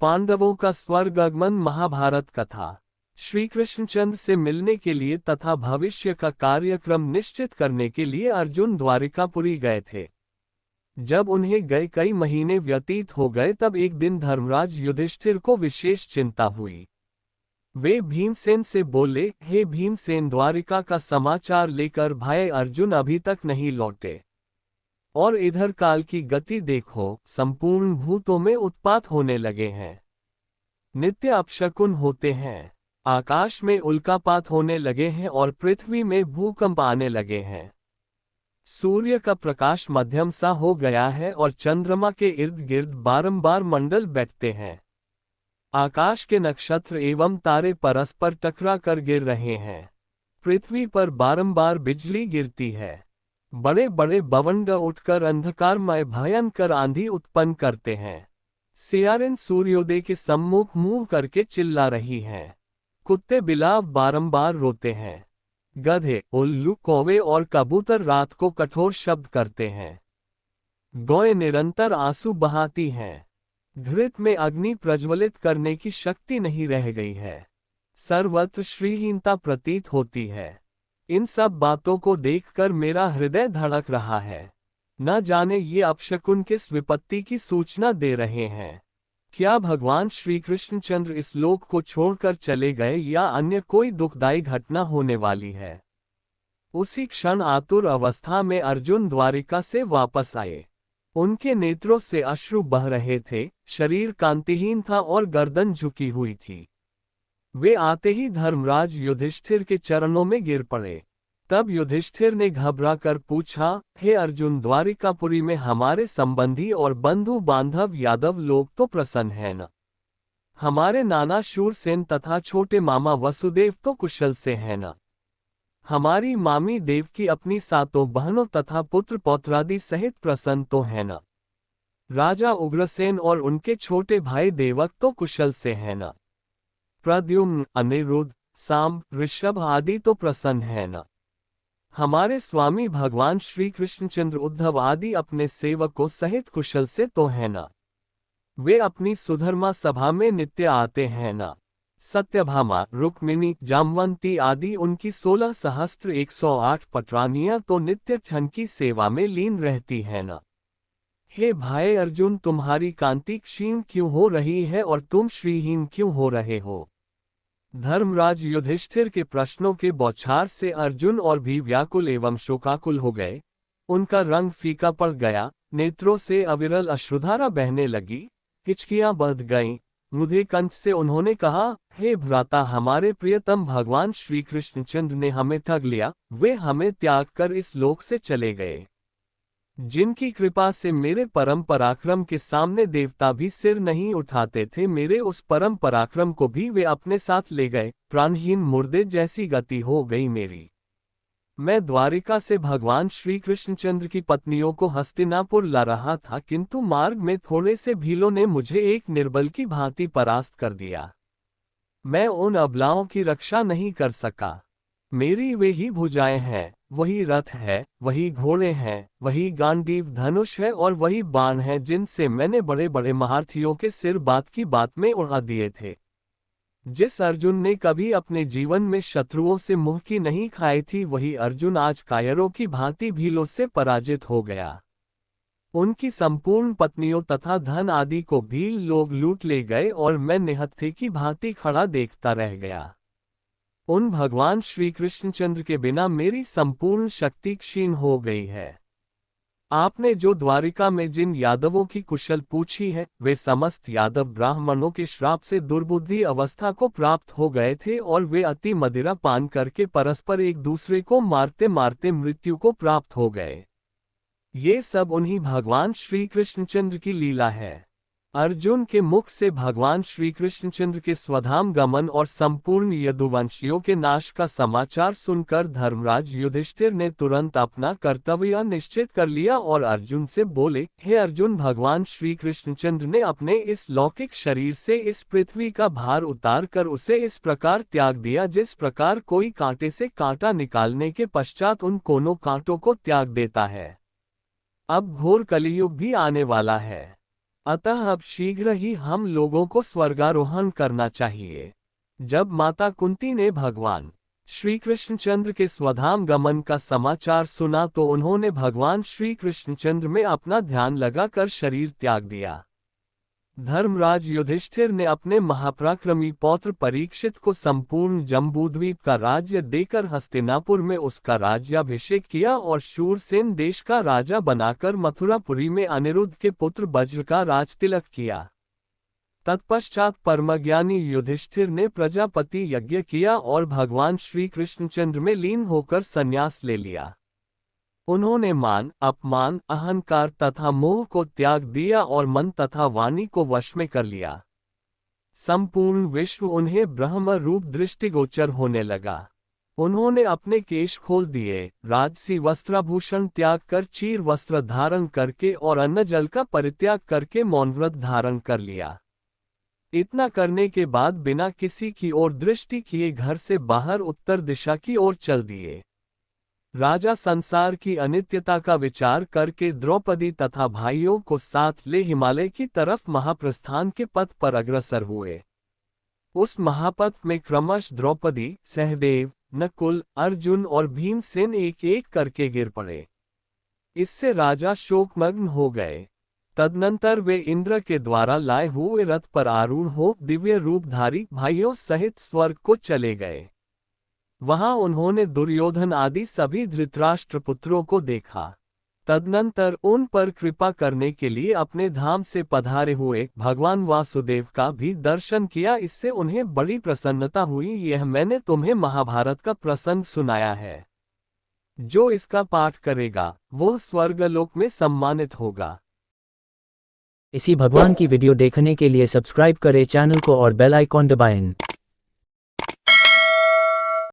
पांडवों का स्वर्गागमन। महाभारत कथा। श्री कृष्णचंद्र से मिलने के लिए तथा भविष्य का कार्यक्रम निश्चित करने के लिए अर्जुन द्वारिकापुरी गए थे। जब उन्हें गए कई महीने व्यतीत हो गए तब एक दिन धर्मराज युधिष्ठिर को विशेष चिंता हुई। वे भीमसेन से बोले, हे भीमसेन, द्वारिका का समाचार लेकर भाई अर्जुन अभी तक नहीं लौटे। और इधर काल की गति देखो, संपूर्ण भूतों में उत्पात होने लगे हैं। नित्य अपशकुन होते हैं। आकाश में उल्कापात होने लगे हैं और पृथ्वी में भूकंप आने लगे हैं। सूर्य का प्रकाश मध्यम सा हो गया है और चंद्रमा के इर्द गिर्द बारंबार मंडल बैठते हैं। आकाश के नक्षत्र एवं तारे परस्पर टकरा कर गिर रहे हैं। पृथ्वी पर बारंबार बिजली गिरती है। बड़े बड़े बवंडर उठकर अंधकारमय भयंकर आंधी उत्पन्न करते हैं। सियारें सूर्योदय के सम्मुख मुंह करके चिल्ला रही हैं। कुत्ते बिलाव बारंबार रोते हैं। गधे, उल्लू, कौवे और कबूतर रात को कठोर शब्द करते हैं। गौएं निरंतर आंसू बहाती हैं। घृत में अग्नि प्रज्वलित करने की शक्ति नहीं रह गई है। सर्वत्र श्रीहीनता प्रतीत होती है। इन सब बातों को देखकर मेरा हृदय धड़क रहा है। न जाने ये अपशकुन किस विपत्ति की सूचना दे रहे हैं। क्या भगवान श्री कृष्णचंद्र इस लोक को छोड़कर चले गए या अन्य कोई दुखदायी घटना होने वाली है। उसी क्षण आतुर अवस्था में अर्जुन द्वारिका से वापस आए। उनके नेत्रों से अश्रु बह रहे थे, शरीर कांतिहीन था और गर्दन झुकी हुई थी। वे आते ही धर्मराज युधिष्ठिर के चरणों में गिर पड़े। तब युधिष्ठिर ने घबराकर पूछा, हे अर्जुन, द्वारिकापुरी में हमारे संबंधी और बंधु बांधव यादव लोग तो प्रसन्न हैं न? हमारे नाना शूरसेन तथा छोटे मामा वसुदेव तो कुशल से हैं न? हमारी मामी देवकी अपनी सातों बहनों तथा पुत्र पौत्रादि सहित प्रसन्न तो हैं न? राजा उग्रसेन और उनके छोटे भाई देवक तो कुशल से हैं न? प्रद्युम्न, अनिरुद्ध, सांब, ऋषभ आदि तो प्रसन्न हैं न? हमारे स्वामी भगवान श्री कृष्णचंद्र, उद्धव आदि अपने सेवकों सहित कुशल से तो हैं न? वे अपनी सुधर्मा सभा में नित्य आते हैं न? सत्यभामा, रुक्मिणी, जामवंती आदि उनकी 16 सहस्त्र 108 पटरानियां तो नित्य छन की सेवा में लीन रहती हैं न? हे भाई अर्जुन, तुम्हारी कांति क्षीण क्यों हो रही है और तुम श्रीहीन क्यों हो रहे हो? धर्मराज युधिष्ठिर के प्रश्नों के बौछार से अर्जुन और भी व्याकुल एवं शोकाकुल हो गए। उनका रंग फीका पड़ गया, नेत्रों से अविरल अश्रुधारा बहने लगी, हिचकियां बढ़ गईं। मुझे कंठ से उन्होंने कहा, हे भ्राता, हमारे प्रियतम भगवान श्री कृष्णचंद्र ने हमें ठग लिया। वे हमें त्याग कर इस लोक से चले गए। जिनकी कृपा से मेरे परम पराक्रम के सामने देवता भी सिर नहीं उठाते थे, मेरे उस परम पराक्रम को भी वे अपने साथ ले गए। प्राणहीन मुर्दे जैसी गति हो गई मेरी। मैं द्वारिका से भगवान श्री कृष्णचंद्र की पत्नियों को हस्तिनापुर ला रहा था, किंतु मार्ग में थोड़े से भीलों ने मुझे एक निर्बल की भांति परास्त कर दिया। मैं उन अबलाओं की रक्षा नहीं कर सका। मेरी वे ही भुजाएं हैं, वही रथ है, वही घोड़े हैं, वही गांडीव धनुष है और वही बाण है जिनसे मैंने बड़े बड़े महारथियों के सिर बात की बात में उड़ा दिए थे। जिस अर्जुन ने कभी अपने जीवन में शत्रुओं से मुंह की नहीं खाई थी, वही अर्जुन आज कायरों की भांति भीलों से पराजित हो गया। उनकी संपूर्ण पत्नियों तथा धन आदि को भील लोग लूट ले गए और मैं निहत्थे की भांति खड़ा देखता रह गया। उन भगवान श्री कृष्णचंद्र के बिना मेरी संपूर्ण शक्ति क्षीण हो गई है। आपने जो द्वारिका में जिन यादवों की कुशल पूछी है, वे समस्त यादव ब्राह्मणों के श्राप से दुर्बुद्धि अवस्था को प्राप्त हो गए थे और वे अति मदिरा पान करके परस्पर एक दूसरे को मारते मारते मृत्यु को प्राप्त हो गए। ये सब उन्हीं भगवान श्री कृष्णचंद्र की लीला है। अर्जुन के मुख से भगवान श्री कृष्णचंद्र के स्वधाम गमन और संपूर्ण यदुवंशियों के नाश का समाचार सुनकर धर्मराज युधिष्ठिर ने तुरंत अपना कर्तव्य निश्चित कर लिया और अर्जुन से बोले, हे अर्जुन, भगवान श्री कृष्णचंद्र ने अपने इस लौकिक शरीर से इस पृथ्वी का भार उतार कर उसे इस प्रकार त्याग दिया जिस प्रकार कोई कांटे से कांटा निकालने के पश्चात उन कोनों कांटों को त्याग देता है। अब घोर कलियुग भी आने वाला है। अतः अब शीघ्र ही हम लोगों को स्वर्गारोहण करना चाहिए। जब माता कुंती ने भगवान श्री कृष्णचंद्र के स्वधाम गमन का समाचार सुना तो उन्होंने भगवान श्री कृष्णचंद्र में अपना ध्यान लगाकर शरीर त्याग दिया। धर्मराज युधिष्ठिर ने अपने महापराक्रमी पौत्र परीक्षित को संपूर्ण जम्बूद्वीप का राज्य देकर हस्तिनापुर में उसका राज्याभिषेक किया और शूरसेन देश का राजा बनाकर मथुरापुरी में अनिरुद्ध के पुत्र वज्र का राजतिलक किया। तत्पश्चात परमज्ञानी युधिष्ठिर ने प्रजापति यज्ञ किया और भगवान श्री कृष्णचंद्र में लीन होकर संन्यास ले लिया। उन्होंने मान, अपमान, अहंकार तथा मोह को त्याग दिया और मन तथा वाणी को वश में कर लिया। संपूर्ण विश्व उन्हें ब्रह्म रूप दृष्टिगोचर होने लगा। उन्होंने अपने केश खोल दिए, राजसी वस्त्राभूषण त्याग कर चीर वस्त्र धारण करके और अन्न जल का परित्याग करके मौन व्रत धारण कर लिया। इतना करने के बाद बिना किसी की ओर दृष्टि किए घर से बाहर उत्तर दिशा की ओर चल दिए। राजा संसार की अनित्यता का विचार करके द्रौपदी तथा भाइयों को साथ ले हिमालय की तरफ महाप्रस्थान के पथ पर अग्रसर हुए। उस महापथ में क्रमश द्रौपदी, सहदेव, नकुल, अर्जुन और भीमसेन एक एक करके गिर पड़े। इससे राजा शोकमग्न हो गए। तदनंतर वे इंद्र के द्वारा लाए हुए रथ पर आरूढ़ हो दिव्य रूपधारी भाइयों सहित स्वर्ग को चले गए। वहां उन्होंने दुर्योधन आदि सभी धृतराष्ट्र पुत्रों को देखा। तदनंतर उन पर कृपा करने के लिए अपने धाम से पधारे हुए भगवान वासुदेव का भी दर्शन किया। इससे उन्हें बड़ी प्रसन्नता हुई। यह मैंने तुम्हें महाभारत का प्रसंग सुनाया है। जो इसका पाठ करेगा वह स्वर्गलोक में सम्मानित होगा। इसी भगवान की वीडियो देखने के लिए सब्सक्राइब करें चैनल को और बेल आइकॉन दबाएं।